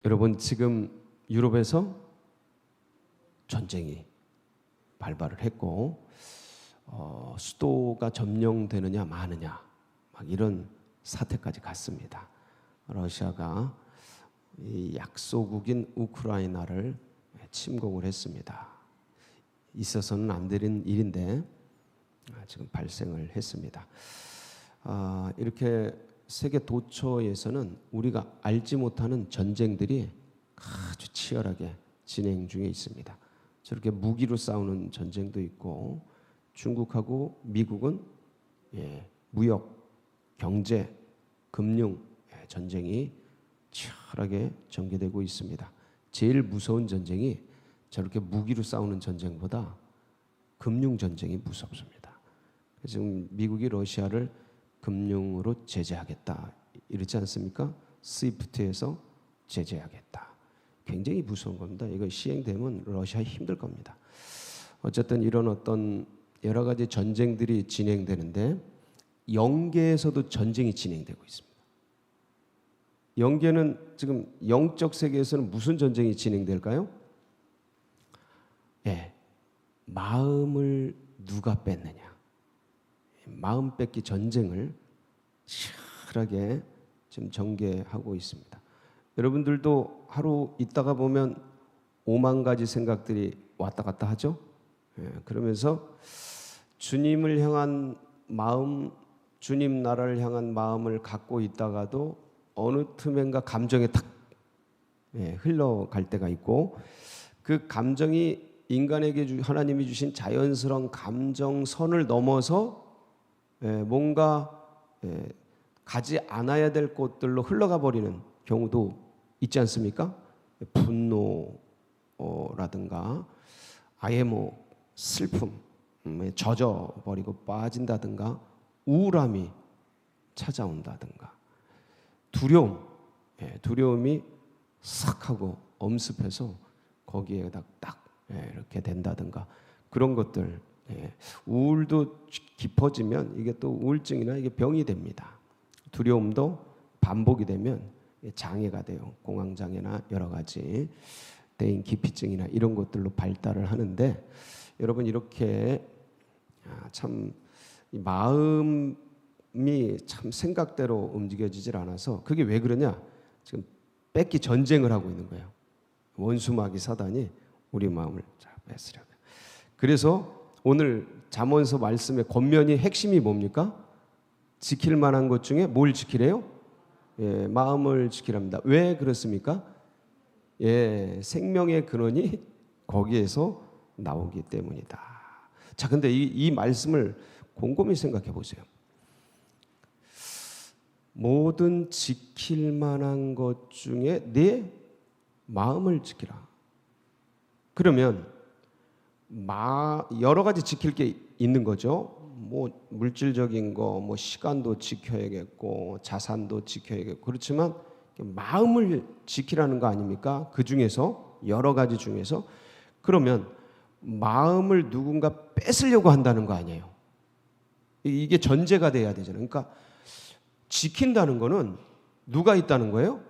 여러분, 지금 유럽에서 전쟁이 발발을 했고 수도가 점령되느냐 마느냐 막 이런 사태까지 갔습니다. 러시아가 이 약소국인 우크라이나를 침공을 했습니다. 있어서는 안 되는 일인데 지금 발생을 했습니다. 이렇게 세계 도처에서는 우리가 알지 못하는 전쟁들이 아주 치열하게 진행 중에 있습니다. 저렇게 무기로 싸우는 전쟁도 있고, 중국하고 미국은 무역, 경제, 금융 전쟁이 치열하게 전개되고 있습니다. 제일 무서운 전쟁이 저렇게 무기로 싸우는 전쟁보다 금융 전쟁이 무섭습니다. 지금 미국이 러시아를 금융으로 제재하겠다 이러지 않습니까? 스위프트에서 제재하겠다. 굉장히 무서운 겁니다. 이거 시행되면 러시아 힘들 겁니다. 어쨌든 이런 어떤 여러 가지 전쟁들이 진행되는데, 영계에서도 전쟁이 진행되고 있습니다. 영계는 지금 영적 세계에서는 무슨 전쟁이 진행될까요? 마음을 누가 뺐느냐. 마음 뺏기 전쟁을 치열하게 지금 전개하고 있습니다. 여러분들도 하루 있다가 보면 5만 가지 생각들이 왔다 갔다 하죠. 그러면서 주님을 향한 마음, 주님 나라를 향한 마음을 갖고 있다가도 어느 틈엔가 감정에 탁 흘러갈 때가 있고, 그 감정이 인간에게 하나님이 주신 자연스러운 감정선을 넘어서 뭔가 가지 않아야 될 곳들로 흘러가 버리는 경우도 있지 않습니까? 분노라든가 아예 슬픔에 젖어버리고 빠진다든가, 우울함이 찾아온다든가, 두려움이 싹 하고 엄습해서 거기에다 딱 이렇게 된다든가, 그런 것들. 우울도 깊어지면 이게 또 우울증이나 이게 병이 됩니다. 두려움도 반복이 되면 장애가 돼요. 공황장애나 여러 가지 대인 기피증이나 이런 것들로 발달을 하는데, 여러분 이렇게 참 마음이 참 생각대로 움직여지질 않아서, 그게 왜 그러냐? 지금 뺏기 전쟁을 하고 있는 거예요. 원수마귀 사단이 우리 마음을 뺏으려고. 그래서 오늘 잠언서 말씀의 권면이 핵심이 뭡니까? 지킬 만한 것 중에 뭘 지키래요? 마음을 지키랍니다. 왜 그렇습니까? 생명의 근원이 거기에서 나오기 때문이다. 자, 근데 이 말씀을 곰곰이 생각해 보세요. 모든 지킬 만한 것 중에 내 마음을 지키라. 그러면 여러 가지 지킬 게 있는 거죠. 물질적인 거, 시간도 지켜야겠고, 자산도 지켜야겠고, 그렇지만 마음을 지키라는 거 아닙니까? 그 중에서, 여러 가지 중에서. 그러면 마음을 누군가 뺏으려고 한다는 거 아니에요. 이게 전제가 돼야 되잖아요. 그러니까 지킨다는 거는 누가 있다는 거예요?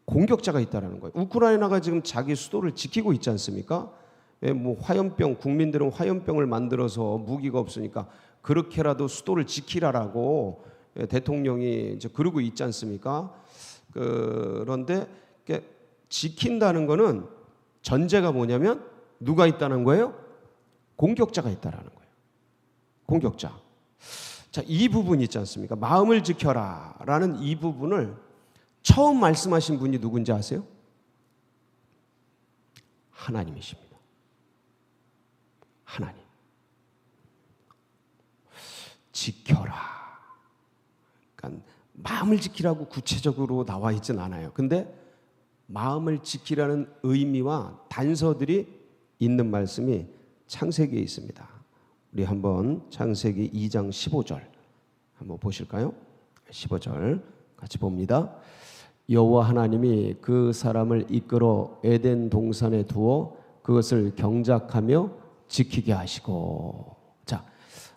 공격자가 있다는 거예요. 우크라이나가 지금 자기 수도를 지키고 있지 않습니까? 화염병, 국민들은 화염병을 만들어서 무기가 없으니까 그렇게라도 수도를 지키라라고 대통령이 이제 그러고 있지 않습니까? 그런데 지킨다는 거는 전제가 뭐냐면 누가 있다는 거예요? 공격자가 있다라는 거예요. 공격자. 자, 이 부분 있지 않습니까? 마음을 지켜라라는 이 부분을 처음 말씀하신 분이 누군지 아세요? 하나님이십니다. 하나님. 지켜라. 그러니까 마음을 지키라고 구체적으로 나와 있진 않아요. 근데 마음을 지키라는 의미와 단서들이 있는 말씀이 창세기에 있습니다. 우리 한번 창세기 2장 15절 한번 보실까요? 15절 같이 봅니다. 여호와 하나님이 그 사람을 이끌어 에덴 동산에 두어 그것을 경작하며 지키게 하시고. 자,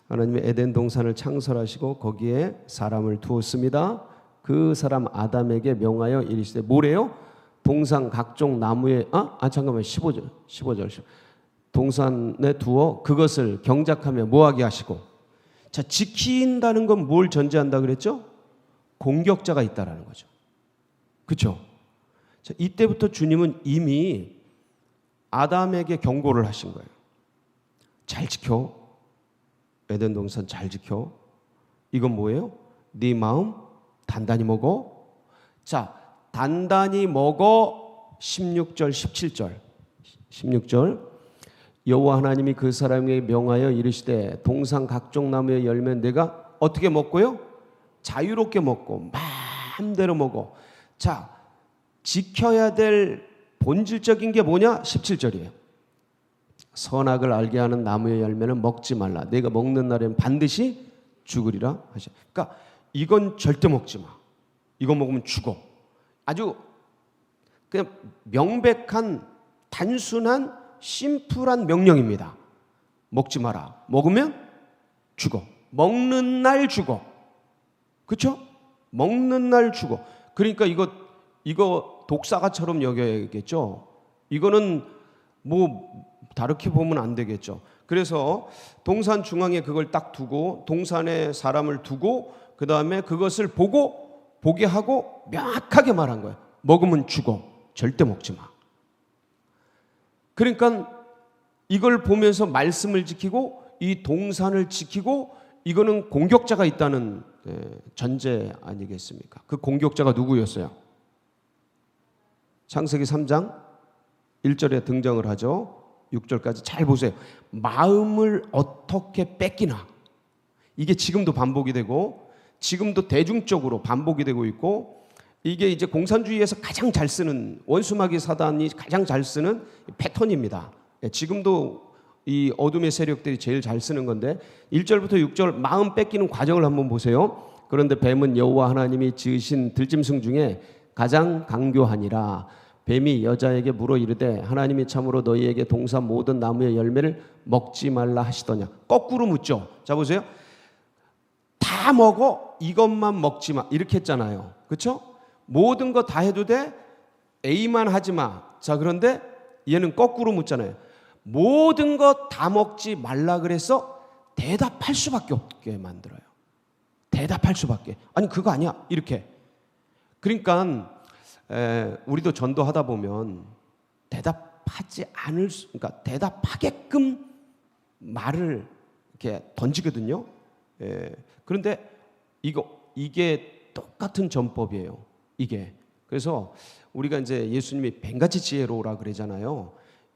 하나님이 에덴 동산을 창설하시고 거기에 사람을 두었습니다. 그 사람 아담에게 명하여 이르시되 뭐래요? 동산 각종 나무에 잠깐만 15절 동산에 두어 그것을 경작하며 뭐하게 하시고. 자, 지킨다는 건 뭘 전제한다 그랬죠? 공격자가 있다라는 거죠. 그렇죠? 자, 이때부터 주님은 이미 아담에게 경고를 하신 거예요. 잘 지켜. 에덴 동산 잘 지켜. 이건 뭐예요? 네 마음 단단히 먹어. 자, 단단히 먹어. 16절 17절 16절 여호와 하나님이 그 사람에게 명하여 이르시되 동산 각종 나무의 열매는 내가 어떻게 먹고요? 자유롭게 먹고 마음대로 먹어. 자, 지켜야 될 본질적인 게 뭐냐? 17절이에요. 선악을 알게 하는 나무의 열매는 먹지 말라. 내가 먹는 날에는 반드시 죽으리라 하셔. 그러니까 이건 절대 먹지 마. 이거 먹으면 죽어. 아주 그냥 명백한 단순한 심플한 명령입니다. 먹지 마라. 먹으면 죽어. 먹는 날 죽어. 그렇죠? 먹는 날 죽어. 그러니까 이거 독사가처럼 여겨야겠죠. 이거는 뭐 다르게 보면 안 되겠죠. 그래서 동산 중앙에 그걸 딱 두고 동산에 사람을 두고 그 다음에 그것을 보게 하고 명확하게 말한 거예요. 먹으면 죽어. 절대 먹지 마. 그러니까 이걸 보면서 말씀을 지키고 이 동산을 지키고 이거는 공격자가 있다는 전제 아니겠습니까? 그 공격자가 누구였어요? 창세기 3장 1절에 등장을 하죠. 6절까지 잘 보세요. 마음을 어떻게 뺏기나. 이게 지금도 반복이 되고 지금도 대중적으로 반복이 되고 있고 이게 이제 공산주의에서 가장 잘 쓰는 원수마귀 사단이 가장 잘 쓰는 패턴입니다. 지금도 이 어둠의 세력들이 제일 잘 쓰는 건데 1절부터 6절 마음 뺏기는 과정을 한번 보세요. 그런데 뱀은 여호와 하나님이 지으신 들짐승 중에 가장 강교하니라. 뱀이 여자에게 물어 이르되 하나님이 참으로 너희에게 동산 모든 나무의 열매를 먹지 말라 하시더냐. 거꾸로 묻죠. 자 보세요. 다 먹어 이것만 먹지 마 이렇게 했잖아요. 그렇죠? 모든 거 다 해도 돼 A만 하지 마. 자 그런데 얘는 거꾸로 묻잖아요. 모든 거 다 먹지 말라 그래서 대답할 수밖에 없게 만들어요. 대답할 수밖에. 아니 그거 아니야 이렇게. 그러니까 우리도 전도하다 보면 대답하지 않을 수, 그러니까 대답하게끔 말을 이렇게 던지거든요. 그런데 이게 똑같은 전법이에요. 이게. 그래서 우리가 이제 예수님이 뱀같이 지혜로우라 그러잖아요.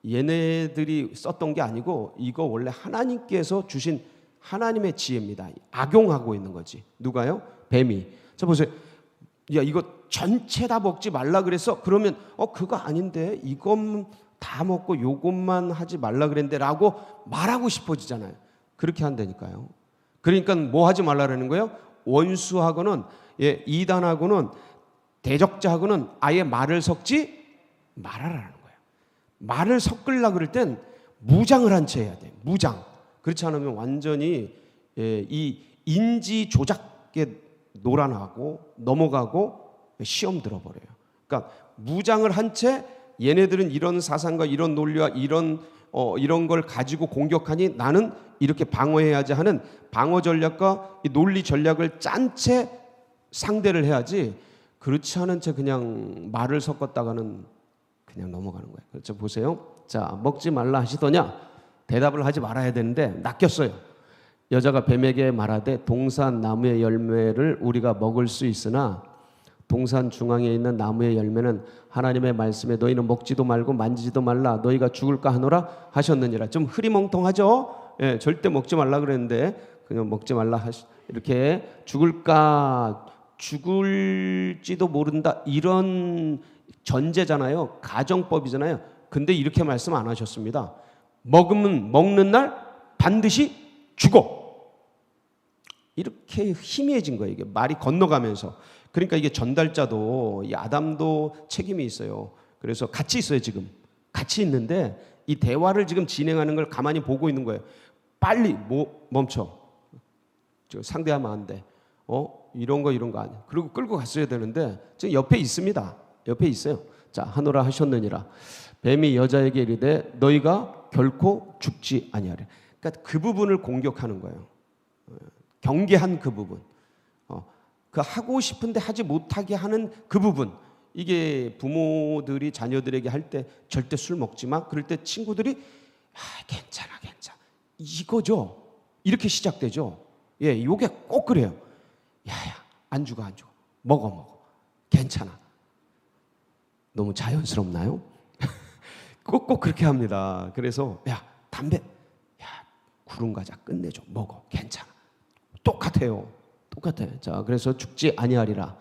얘네들이 썼던 게 아니고 이거 원래 하나님께서 주신 하나님의 지혜입니다. 악용하고 있는 거지. 누가요? 뱀이. 자 보세요. 야 이거 전체 다 먹지 말라 그래서 그러면 그거 아닌데 이것 다 먹고 요것만 하지 말라 그랬는데 라고 말하고 싶어지잖아요. 그렇게 한다니까요. 그러니까 뭐 하지 말라라는 거예요? 원수하고는 이단하고는 대적자하고는 아예 말을 섞지 말아라는 거예요. 말을 섞으려고 그럴 땐 무장을 한 채 해야 돼. 무장. 그렇지 않으면 완전히 이 인지 조작에 놀아나고 넘어가고 시험 들어버려요. 그러니까 무장을 한 채 얘네들은 이런 사상과 이런 논리와 이런 걸 가지고 공격하니 나는 이렇게 방어해야지 하는 방어 전략과 이 논리 전략을 짠 채 상대를 해야지 그렇지 않은 채 그냥 말을 섞었다가는 그냥 넘어가는 거예요. 그렇죠? 보세요. 자, 먹지 말라 하시더냐? 대답을 하지 말아야 되는데 낚였어요. 여자가 뱀에게 말하되 동산 나무의 열매를 우리가 먹을 수 있으나 동산 중앙에 있는 나무의 열매는 하나님의 말씀에 너희는 먹지도 말고 만지지도 말라 너희가 죽을까 하노라 하셨느니라. 좀 흐리멍텅하죠? 절대 먹지 말라 그랬는데 그냥 먹지 말라 이렇게 죽을지도 모른다 이런 전제잖아요. 가정법이잖아요. 근데 이렇게 말씀 안 하셨습니다. 먹는 날 반드시 죽어. 이렇게 희미해진 거예요. 이게 말이 건너가면서. 그러니까 이게 전달자도 이 아담도 책임이 있어요. 그래서 같이 있어요. 지금 같이 있는데 이 대화를 지금 진행하는 걸 가만히 보고 있는 거예요. 빨리 멈춰. 상대하면 안 돼. 이런 거 아니야. 그리고 끌고 갔어야 되는데 지금 옆에 있습니다. 옆에 있어요. 자, 하노라 하셨느니라. 뱀이 여자에게 이르되 너희가 결코 죽지 아니하리라. 그러니까 그 부분을 공격하는 거예요. 경계한 그 부분, 그 하고 싶은데 하지 못하게 하는 그 부분. 이게 부모들이 자녀들에게 할 때 절대 술 먹지 마. 그럴 때 친구들이 괜찮아 이거죠. 이렇게 시작되죠. 예, 요게 꼭 그래요. 야야, 안 죽어 먹어 괜찮아. 너무 자연스럽나요? 꼭 그렇게 합니다. 그래서 야, 담배, 야, 구름 과자 끝내줘. 먹어. 괜찮아. 똑같아요. 자, 그래서 죽지 아니하리라.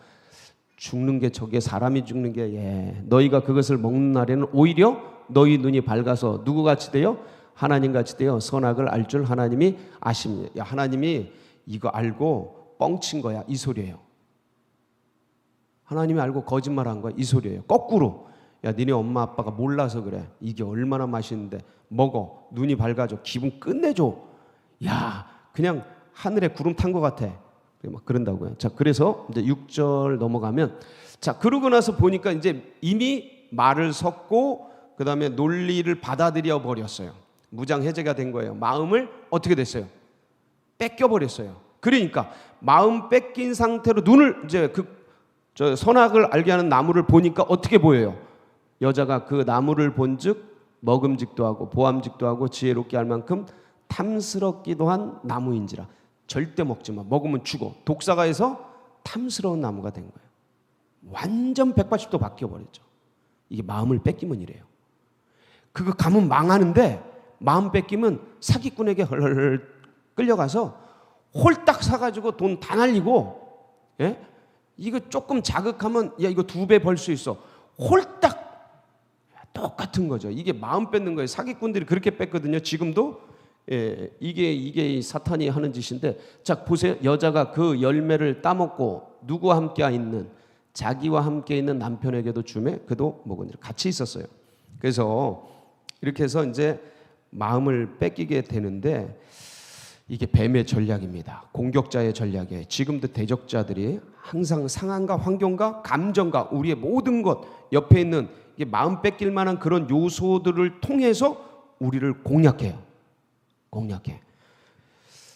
죽는 게 저게 사람이 죽는 게 너희가 그것을 먹는 날에는 오히려 너희 눈이 밝아서 누구 같이 되어? 하나님 같이 되어 선악을 알 줄 하나님이 아십니다. 야, 하나님이 이거 알고 뻥친 거야 이 소리예요. 하나님이 알고 거짓말한 거야 이 소리예요. 거꾸로 야, 니네 엄마 아빠가 몰라서 그래. 이게 얼마나 맛있는데 먹어. 눈이 밝아져. 기분 끝내줘. 야, 그냥 하늘에 구름 탄 것 같아. 막 그런다고요. 자, 그래서 이제 6절 넘어가면, 자, 그러고 나서 보니까 이제 이미 말을 섰고 그 다음에 논리를 받아들여 버렸어요. 무장해제가 된 거예요. 마음을 어떻게 됐어요? 뺏겨 버렸어요. 그러니까 마음 뺏긴 상태로 눈을 이제 저 선악을 알게 하는 나무를 보니까 어떻게 보여요? 여자가 그 나무를 본즉 먹음직도 하고 보암직도 하고 지혜롭게 할 만큼 탐스럽기도 한 나무인지라. 절대 먹지 마. 먹으면 죽어. 독사가 해서 탐스러운 나무가 된 거예요. 완전 180도 바뀌어 버렸죠. 이게 마음을 뺏기면 이래요. 그거 가면 망하는데 마음 뺏기면 사기꾼에게 헐헐 끌려가서 홀딱 사가지고 돈 다 날리고, 예? 이거 조금 자극하면 야 이거 2배 벌 수 있어. 홀딱 똑같은 거죠. 이게 마음 뺏는 거예요. 사기꾼들이 그렇게 뺐거든요. 지금도. 예, 이게 사탄이 하는 짓인데, 자 보세요. 여자가 그 열매를 따먹고 누구와 함께 있는, 자기와 함께 있는 남편에게도 주매 그도 먹으니라. 같이 있었어요. 그래서 이렇게 해서 이제 마음을 뺏기게 되는데, 이게 뱀의 전략입니다. 공격자의 전략이에요. 지금도 대적자들이 항상 상황과 환경과 감정과 우리의 모든 것 옆에 있는 이게 마음 뺏길 만한 그런 요소들을 통해서 우리를 공략해요.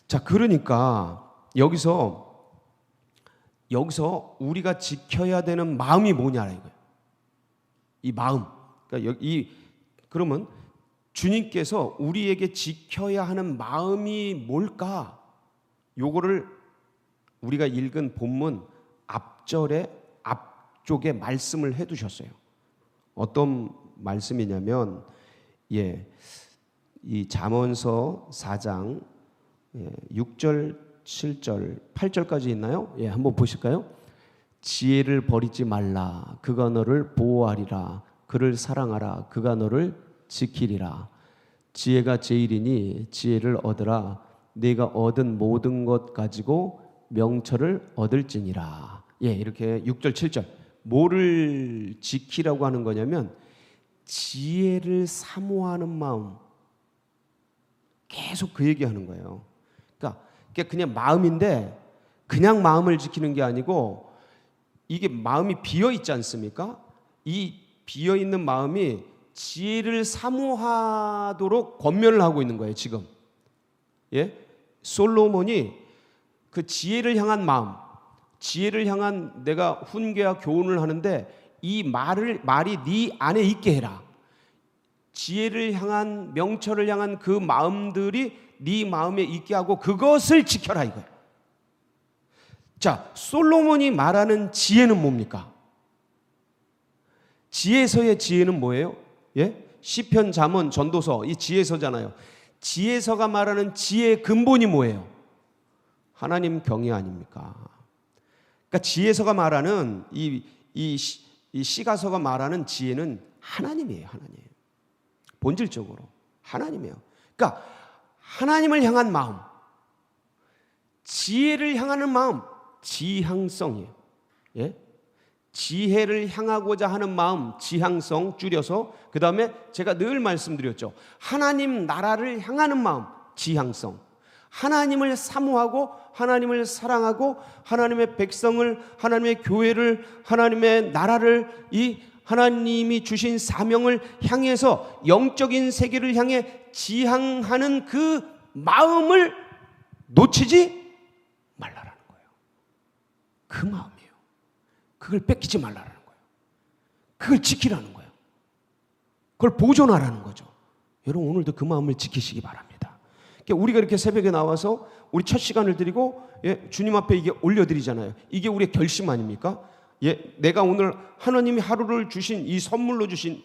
자, 그러니까 여기서 우리가 지켜야 되는 마음이 뭐냐 이거예요. 이 마음. 그러니까 그러면 주님께서 우리에게 지켜야 하는 마음이 뭘까? 요거를 우리가 읽은 본문 앞쪽에 말씀을 해두셨어요. 어떤 말씀이냐면, 이 잠언서 4장 6절, 7절, 8절까지 있나요? 한번 보실까요? 지혜를 버리지 말라. 그가 너를 보호하리라. 그를 사랑하라. 그가 너를 지키리라. 지혜가 제일이니 지혜를 얻으라. 네가 얻은 모든 것 가지고 명철을 얻을지니라. 이렇게 6절, 7절. 뭐를 지키라고 하는 거냐면 지혜를 사모하는 마음. 계속 그 얘기하는 거예요. 그러니까 그냥 마음인데 그냥 마음을 지키는 게 아니고, 이게 마음이 비어 있지 않습니까? 이 비어 있는 마음이 지혜를 사모하도록 권면을 하고 있는 거예요, 지금. 솔로몬이 그 지혜를 향한 마음, 지혜를 향한 내가 훈계와 교훈을 하는데 이 말이 네 안에 있게 해라. 지혜를 향한, 명철을 향한 그 마음들이 네 마음에 있게 하고 그것을 지켜라 이거예요. 자, 솔로몬이 말하는 지혜는 뭡니까? 지혜서의 지혜는 뭐예요? 시편, 잠언, 전도서, 이 지혜서잖아요. 지혜서가 말하는 지혜의 근본이 뭐예요? 하나님 경외 아닙니까? 그러니까 지혜서가 말하는 이 시가서가 말하는 지혜는 하나님이에요. 하나님. 본질적으로 하나님이에요. 그러니까 하나님을 향한 마음, 지혜를 향하는 마음, 지향성이에요. 지혜를 향하고자 하는 마음, 지향성 줄여서, 그 다음에 제가 늘 말씀드렸죠. 하나님 나라를 향하는 마음, 지향성. 하나님을 사모하고 하나님을 사랑하고 하나님의 백성을, 하나님의 교회를, 하나님의 나라를, 이 하나님이 주신 사명을 향해서 영적인 세계를 향해 지향하는 그 마음을 놓치지 말라라는 거예요. 그 마음이에요. 그걸 뺏기지 말라라는 거예요. 그걸 지키라는 거예요. 그걸 보존하라는 거죠. 여러분, 오늘도 그 마음을 지키시기 바랍니다. 그러니까 우리가 이렇게 새벽에 나와서 우리 첫 시간을 드리고 주님 앞에 이게 올려드리잖아요. 이게 우리의 결심 아닙니까? 내가 오늘 하나님이 하루를 주신 이 선물로 주신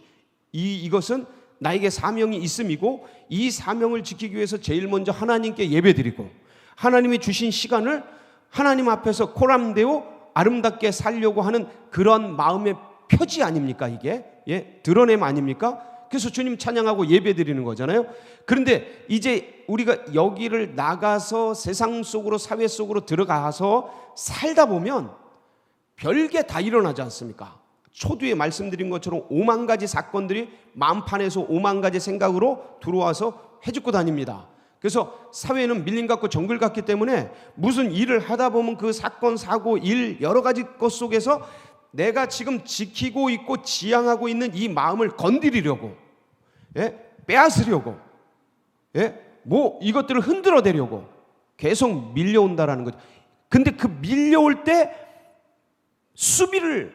이것은 나에게 사명이 있음이고, 이 사명을 지키기 위해서 제일 먼저 하나님께 예배드리고, 하나님이 주신 시간을 하나님 앞에서 코람되어 아름답게 살려고 하는 그런 마음의 표지 아닙니까? 이게 드러냄 아닙니까? 그래서 주님 찬양하고 예배드리는 거잖아요. 그런데 이제 우리가 여기를 나가서 세상 속으로, 사회 속으로 들어가서 살다 보면 별게 다 일어나지 않습니까? 초두에 말씀드린 것처럼 5만 가지 사건들이 마음판에서 5만 가지 생각으로 들어와서 해집고 다닙니다. 그래서 사회는 밀림 같고 정글 같기 때문에 무슨 일을 하다 보면 그 사건, 사고, 일 여러 가지 것 속에서 내가 지금 지키고 있고 지향하고 있는 이 마음을 건드리려고, 빼앗으려고, 뭐 이것들을 흔들어대려고 계속 밀려온다라는 거죠. 근데 그 밀려올 때 수비를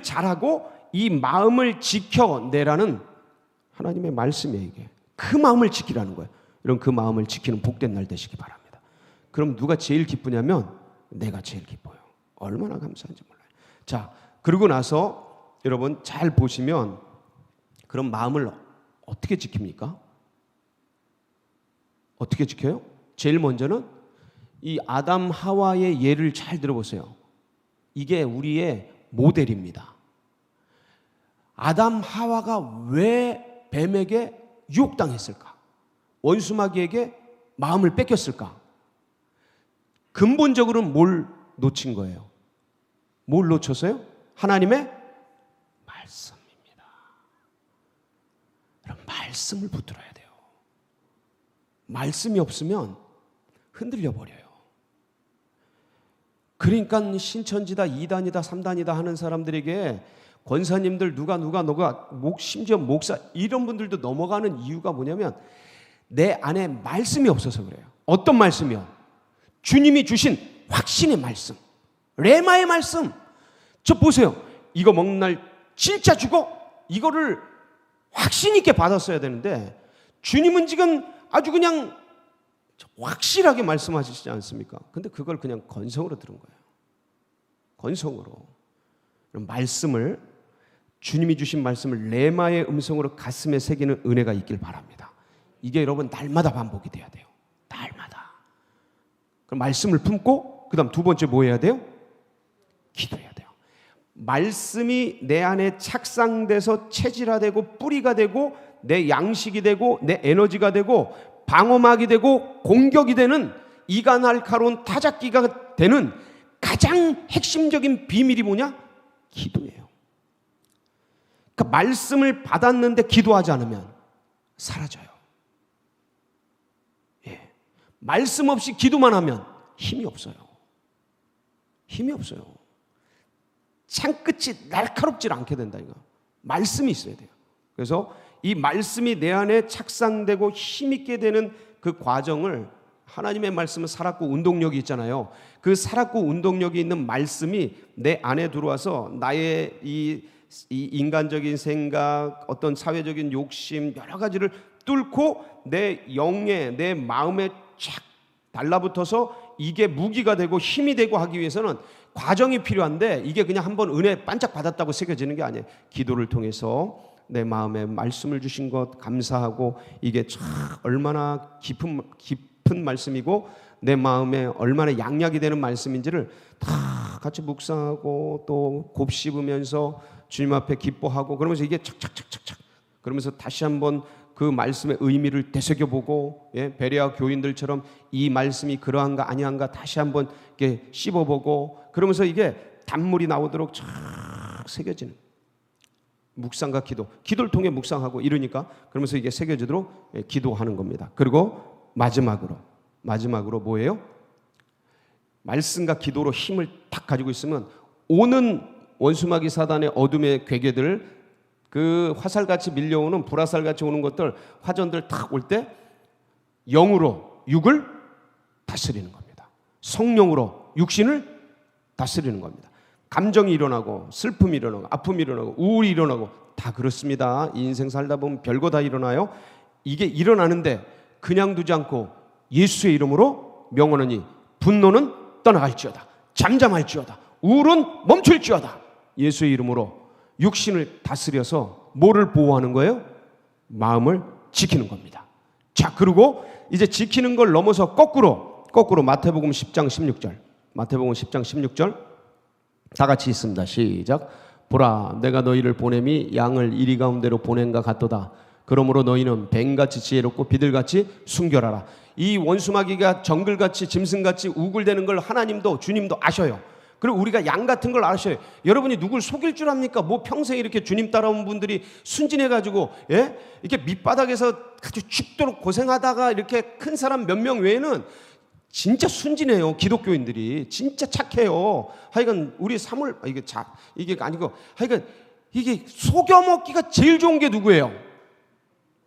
잘하고 이 마음을 지켜내라는 하나님의 말씀이에요. 이게 그 마음을 지키라는 거예요. 여러분, 그 마음을 지키는 복된 날 되시기 바랍니다. 그럼 누가 제일 기쁘냐면 내가 제일 기뻐요. 얼마나 감사한지 몰라요. 자, 그러고 나서 여러분 잘 보시면, 그럼 마음을 어떻게 지킵니까? 어떻게 지켜요? 제일 먼저는 이 아담 하와의 예를 잘 들어보세요. 이게 우리의 모델입니다. 아담 하와가 왜 뱀에게 유혹당했을까? 원수마귀에게 마음을 뺏겼을까? 근본적으로는 뭘 놓친 거예요? 뭘 놓쳤어요? 하나님의 말씀입니다. 그럼 말씀을 붙들어야 돼요. 말씀이 없으면 흔들려 버려요. 그러니까 신천지다, 2단이다, 3단이다 하는 사람들에게 권사님들 누가 심지어 목사 이런 분들도 넘어가는 이유가 뭐냐면 내 안에 말씀이 없어서 그래요. 어떤 말씀이요? 주님이 주신 확신의 말씀, 레마의 말씀. 저 보세요. 이거 먹는 날 진짜 죽어? 이거를 확신 있게 받았어야 되는데 주님은 지금 아주 그냥 확실하게 말씀하시지 않습니까? 근데 그걸 그냥 건성으로 들은 거예요. 건성으로. 말씀을, 주님이 주신 말씀을 레마의 음성으로 가슴에 새기는 은혜가 있길 바랍니다. 이게 여러분 날마다 반복이 돼야 돼요. 날마다. 그럼 말씀을 품고, 그 다음 두 번째 뭐 해야 돼요? 기도해야 돼요. 말씀이 내 안에 착상돼서 체질화되고 뿌리가 되고 내 양식이 되고 내 에너지가 되고 방어막이 되고 공격이 되는 이가 날카로운 타작기가 되는 가장 핵심적인 비밀이 뭐냐? 기도예요. 그러니까 말씀을 받았는데 기도하지 않으면 사라져요. 말씀 없이 기도만 하면 힘이 없어요. 힘이 없어요. 창끝이 날카롭지 않게 된다 이거. 말씀이 있어야 돼요. 그래서 이 말씀이 내 안에 착상되고 힘있게 되는 그 과정을, 하나님의 말씀은 살았고 운동력이 있잖아요. 그 살았고 운동력이 있는 말씀이 내 안에 들어와서 나의 이 인간적인 생각, 어떤 사회적인 욕심 여러 가지를 뚫고 내 영에, 내 마음에 착 달라붙어서 이게 무기가 되고 힘이 되고 하기 위해서는 과정이 필요한데, 이게 그냥 한번 은혜 반짝 받았다고 새겨지는 게 아니에요. 기도를 통해서 내 마음에 말씀을 주신 것 감사하고, 이게 참 얼마나 깊은 말씀이고 내 마음에 얼마나 양약이 되는 말씀인지를 다 같이 묵상하고 또 곱씹으면서 주님 앞에 기뻐하고, 그러면서 이게 착착착착착 그러면서 다시 한번 그 말씀의 의미를 되새겨보고, 베레아 교인들처럼 이 말씀이 그러한가 아니한가 다시 한번 이렇게 씹어보고, 그러면서 이게 단물이 나오도록 쫙 새겨지는 묵상과 기도를 통해 묵상하고 이러니까, 그러면서 이게 새겨지도록 기도하는 겁니다. 그리고 마지막으로 뭐예요? 말씀과 기도로 힘을 딱 가지고 있으면 오는 원수마귀 사단의 어둠의 괴계들, 그 화살같이 밀려오는 불화살같이 오는 것들, 화전들 탁 올 때 영으로 육을 다스리는 겁니다. 성령으로 육신을 다스리는 겁니다. 감정이 일어나고 슬픔이 일어나고 아픔이 일어나고 우울이 일어나고 다 그렇습니다. 인생 살다 보면 별거 다 일어나요. 이게 일어나는데 그냥 두지 않고 예수의 이름으로 명하노니 분노는 떠나갈지어다, 잠잠할지어다, 우울은 멈출지어다. 예수의 이름으로 육신을 다스려서 뭐를 보호하는 거예요? 마음을 지키는 겁니다. 자, 그리고 이제 지키는 걸 넘어서 거꾸로 마태복음 10장 16절, 마태복음 10장 16절 다 같이 있습니다. 시작. 보라, 내가 너희를 보냄이 양을 이리 가운데로 보낸가 같도다. 그러므로 너희는 뱀같이 지혜롭고 비둘같이 순결하라. 이 원수마귀가 정글같이 짐승같이 우글대는 걸 하나님도 주님도 아셔요. 그리고 우리가 양 같은 걸 아셔요. 여러분이 누굴 속일 줄 압니까? 뭐 평생 이렇게 주님 따라온 분들이 순진해가지고 이렇게 밑바닥에서 아주 죽도록 고생하다가 이렇게 큰 사람 몇 명 외에는 진짜 순진해요. 기독교인들이 진짜 착해요. 하여간 우리 사물 이게 아니고 하여간 이게 속여 먹기가 제일 좋은 게 누구예요?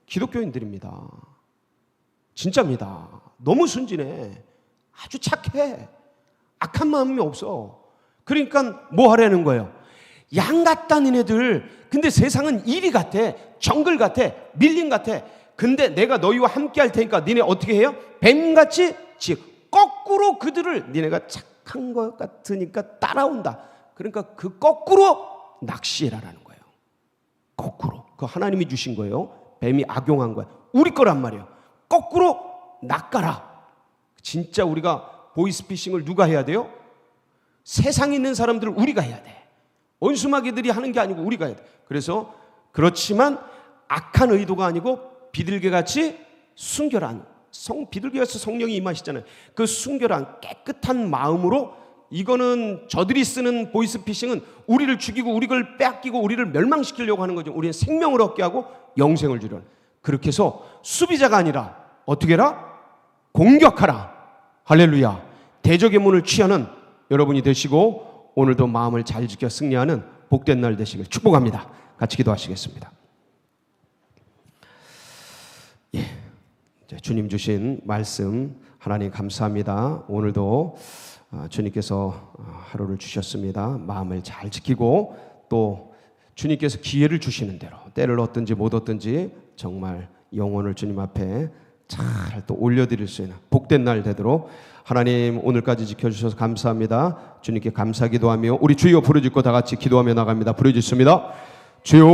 기독교인들입니다. 진짜입니다. 너무 순진해. 아주 착해. 악한 마음이 없어. 그러니까 뭐 하라는 거예요? 양 같다 니네들. 근데 세상은 이리 같아, 정글 같아, 밀림 같아. 근데 내가 너희와 함께 할 테니까 니네 어떻게 해요? 뱀같이 거꾸로 그들을, 니네가 착한 것 같으니까 따라온다. 그러니까 그 거꾸로 낚시해라라는 거예요. 거꾸로. 그 하나님이 주신 거예요. 뱀이 악용한 거야. 우리 거란 말이에요. 거꾸로 낚아라. 진짜 우리가 보이스피싱을 누가 해야 돼요? 세상에 있는 사람들을 우리가 해야 돼. 원수마귀들이 하는 게 아니고 우리가 해야 돼. 그래서 그렇지만 악한 의도가 아니고 비둘기같이 순결한, 비둘기같이 성령이 임하시잖아요. 그 순결한 깨끗한 마음으로, 이거는 저들이 쓰는 보이스피싱은 우리를 죽이고 우리를 빼앗기고 우리를 멸망시키려고 하는 거죠. 우리는 생명을 얻게 하고 영생을 주려는. 그렇게 해서 수비자가 아니라 어떻게 해라? 공격하라. 할렐루야. 대적의 문을 취하는 여러분이 되시고 오늘도 마음을 잘 지켜 승리하는 복된 날 되시길 축복합니다. 같이 기도하시겠습니다. 주님 주신 말씀 하나님 감사합니다. 오늘도 주님께서 하루를 주셨습니다. 마음을 잘 지키고 또 주님께서 기회를 주시는 대로 때를 얻든지 못 얻든지 정말 영혼을 주님 앞에 잘 또 올려드릴 수 있는 복된 날 되도록 하나님 오늘까지 지켜주셔서 감사합니다. 주님께 감사 기도하며 우리 주여 부르짖고 다 같이 기도하며 나갑니다. 부르짖습니다. 주여